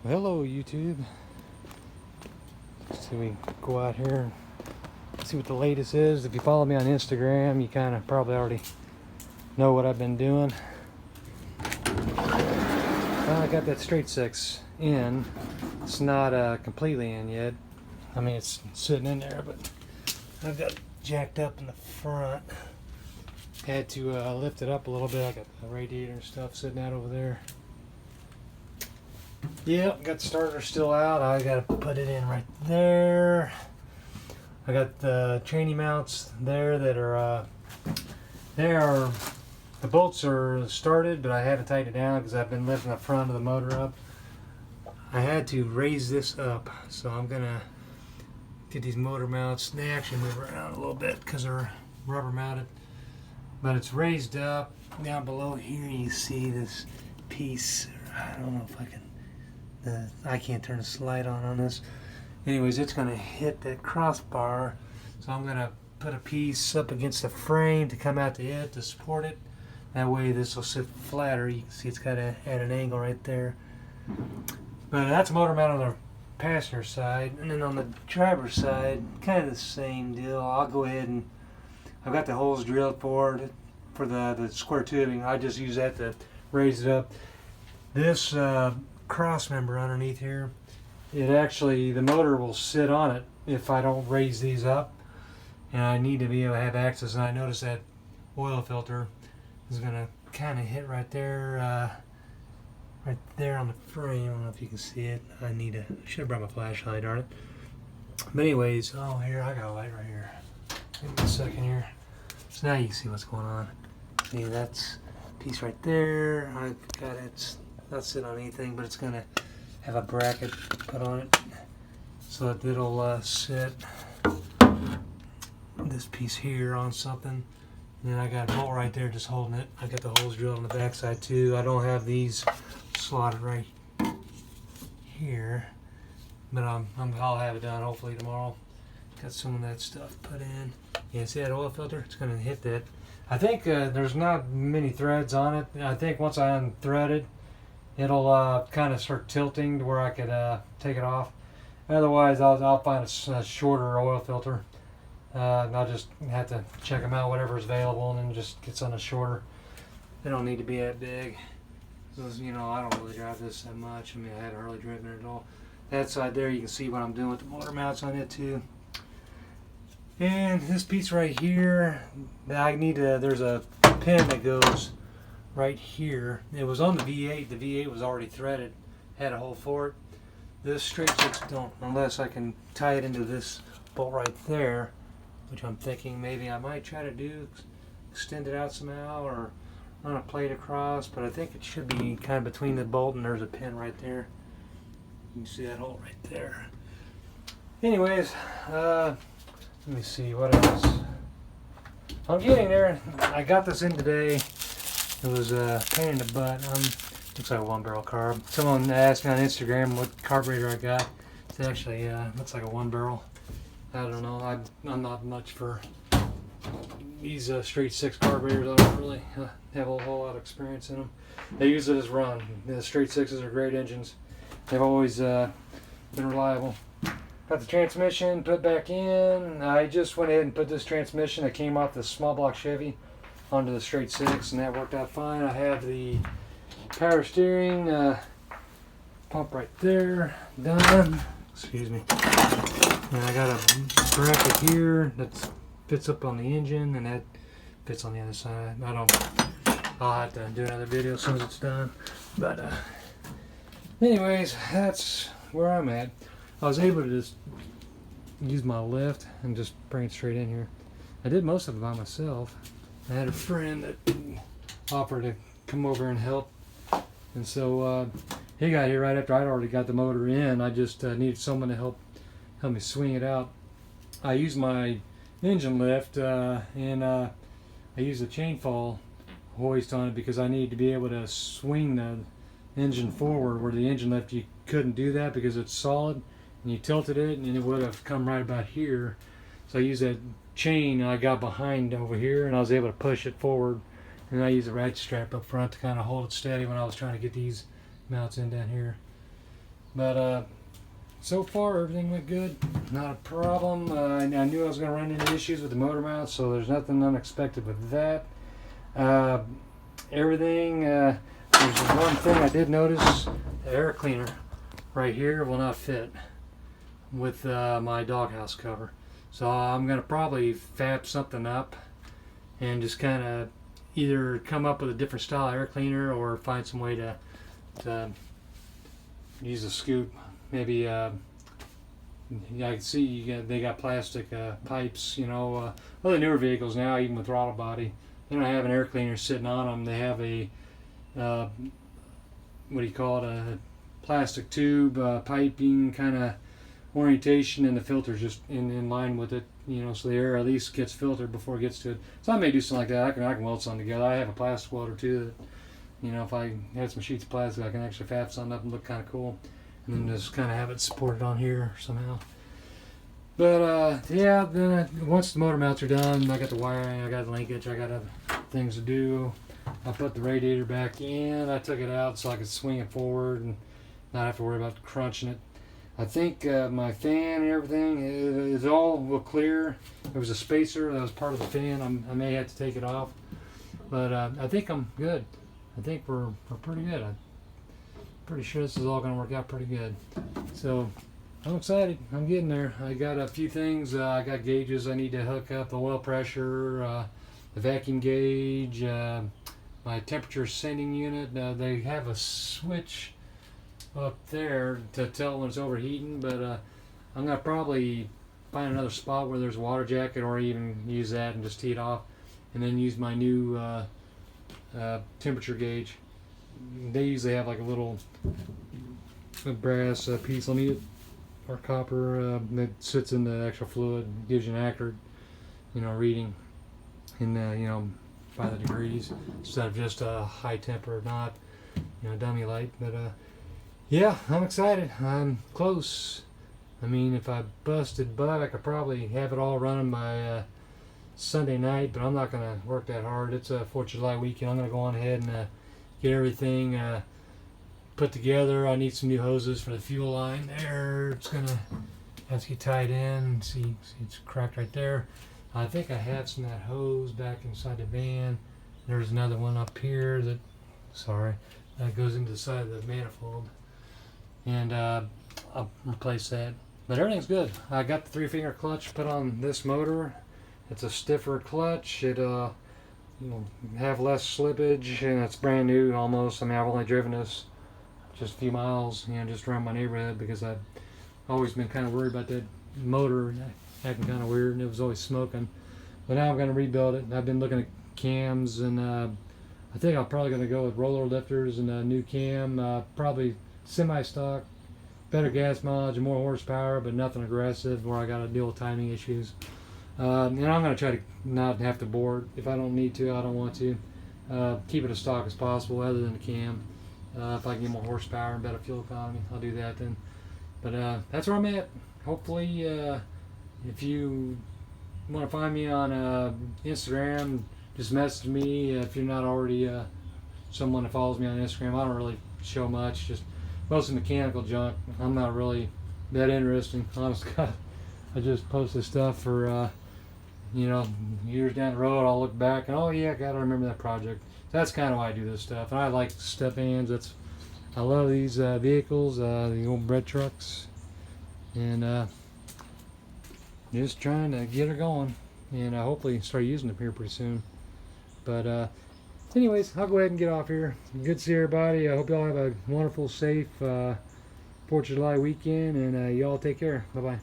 Well, hello YouTube. So we go out here and see what the latest is. If you follow me on Instagram, you kind of probably already know what I've been doing. I got that straight six in. It's not completely in yet. I mean, it's sitting in there, but I've got it jacked up in the front. Had to lift it up a little bit. I got the radiator and stuff sitting out over there. Yep, got the starter still out. I got to put it in right there. I got the training mounts there that are the bolts are started, but I haven't tightened it down because I've been lifting the front of the motor up. I had to raise this up, so I'm gonna get these motor mounts. They actually move around a little bit because they're rubber mounted, but it's raised up. Down below here you see this piece. I don't know if I can. I can't turn the slide on this. Anyways, it's going to hit that crossbar, so I'm going to put a piece up against the frame to come out to it to support it. That way this will sit flatter. You can see it's got at an angle right there. But that's motor mount on the passenger side, and then on the driver's side, kind of the same deal. I'll go ahead and I've got the holes drilled for it for the square tubing. I just use that to raise it up. This cross member underneath here, it actually, the motor will sit on it if I don't raise these up, and I need to be able to have access. And I noticed that oil filter is going to kind of hit right there on the frame. I don't know if you can see it. I should have brought my flashlight, darn it. But anyways, oh, here, I got a light right here. Give me a second here. So now you can see what's going on. See, that's a piece right there. I've got it. Not sit on anything, but it's going to have a bracket put on it so that it'll sit this piece here on something. And then I got a bolt right there just holding it. I got the holes drilled on the back side too. I don't have these slotted right here, but I'll have it done hopefully tomorrow. Got some of that stuff put in. Yeah, see that oil filter? It's going to hit that. I think there's not many threads on it. I think once I unthread it, it'll kind of start tilting to where I could take it off. Otherwise, I'll find a shorter oil filter. I'll just have to check them out, whatever's available, and then just get something shorter. They don't need to be that big. You know, I don't really drive this that much. I mean, I haven't really driven it at all. That side there, you can see what I'm doing with the motor mounts on it too. And this piece right here, there's a pin that goes right here. It was on the V8. The V8 was already threaded, had a hole for it. This straight six don't, unless I can tie it into this bolt right there, which I'm thinking maybe I might try to do, extend it out somehow or run a plate across, but I think it should be kind of between the bolt and there's a pin right there. You can see that hole right there. Anyways, let me see what else. I'm getting there. I got this in today. It was a pain in the butt. Looks like a one barrel carb. Someone asked me on Instagram what carburetor I got. It's actually looks like a one barrel. I don't know. I'm not much for these straight six carburetors. I don't really have a whole lot of experience in them. They use it as run. The straight sixes are great engines. They've always been reliable. Got the transmission put back in. I just went ahead and put this transmission that came off the small block Chevy onto the straight six, and that worked out fine. I have the power steering pump right there done. Excuse me. And I got a bracket here that fits up on the engine, and that fits on the other side. I'll have to do another video as soon as it's done. But anyways, that's where I'm at. I was able to just use my lift and just bring it straight in here. I did most of it by myself. I had a friend that offered to come over and help, and so he got here right after I'd already got the motor in. I just needed someone to help me swing it out. I used my engine lift and I used a chainfall hoist on it because I needed to be able to swing the engine forward, where the engine lift you couldn't do that because it's solid, and you tilted it and it would have come right about here. So I used that chain I got behind over here, and I was able to push it forward, and I used a ratchet strap up front to kind of hold it steady when I was trying to get these mounts in down here. But so far everything went good, not a problem. I knew I was going to run into issues with the motor mount, so there's nothing unexpected with that. Everything, there's one thing I did notice: the air cleaner right here will not fit with my doghouse cover. So I'm going to probably fab something up and just kind of either come up with a different style air cleaner or find some way to use a scoop. Maybe I can see they got plastic pipes, you know. Well, the newer vehicles now, even with throttle body, they don't have an air cleaner sitting on them. They have a what do you call it, a plastic tube piping kind of orientation, and the filter's just in line with it, you know, so the air at least gets filtered before it gets to it. So I may do something like that. I can weld something together. I have a plastic welder too that, you know, if I had some sheets of plastic, I can actually fab something up and look kind of cool, and then just kind of have it supported on here somehow. But yeah, then once the motor mounts are done, I got the wiring, I got the linkage, I got other things to do. I put the radiator back in. I took it out so I could swing it forward and not have to worry about crunching it. I think my fan and everything is all clear. There was a spacer that was part of the fan. I may have to take it off, but I think I'm good. I think we're pretty good. I'm pretty sure this is all going to work out pretty good. So I'm excited. I'm getting there. I got a few things. I got gauges I need to hook up: the oil pressure, the vacuum gauge, my temperature sending unit. They have a switch up there to tell when it's overheating, but I'm gonna probably find another spot where there's a water jacket, or even use that and just tee it off, and then use my new temperature gauge. They usually have like a little brass piece on it, or copper, that sits in the actual fluid, gives you an accurate, you know, reading in you know, by the degrees, instead of just a high temp or not, you know, dummy light. But yeah, I'm excited. I'm close. I mean, if I busted butt, I could probably have it all running by Sunday night, but I'm not going to work that hard. It's a 4th of July weekend. I'm going to go on ahead and get everything put together. I need some new hoses for the fuel line there. It's going to have to get tied in. See, it's cracked right there. I think I have some of that hose back inside the van. There's another one up here that goes into the side of the manifold. And I'll replace that. But everything's good. I got the 3-finger clutch put on this motor. It's a stiffer clutch. It will have less slippage, and it's brand new almost. I mean, I've only driven this just a few miles, you know, just around my neighborhood, because I've always been kind of worried about that motor acting kind of weird, and it was always smoking. But now I'm going to rebuild it. I've been looking at cams, and I think I'm probably going to go with roller lifters and a new cam, probably semi-stock, better gas mileage and more horsepower, but nothing aggressive where I got to deal with timing issues. And I'm going to try to not have to bore it. If I don't need to, I don't want to. Keep it as stock as possible, other than the cam. If I can get more horsepower and better fuel economy, I'll do that then. But that's where I'm at. Hopefully, if you want to find me on Instagram, just message me. If you're not already someone that follows me on Instagram, I don't really show much, just mostly mechanical junk. I'm not really that interesting, honestly. I just post this stuff for you know, years down the road. I'll look back and, oh yeah, I gotta remember that project. So that's kind of why I do this stuff. And I like Stepvans. I love these vehicles, the old bread trucks, and just trying to get her going, and hopefully start using them here pretty soon. But anyways, I'll go ahead and get off here. Good to see everybody. I hope y'all have a wonderful, safe 4th of July weekend, and y'all take care. Bye-bye.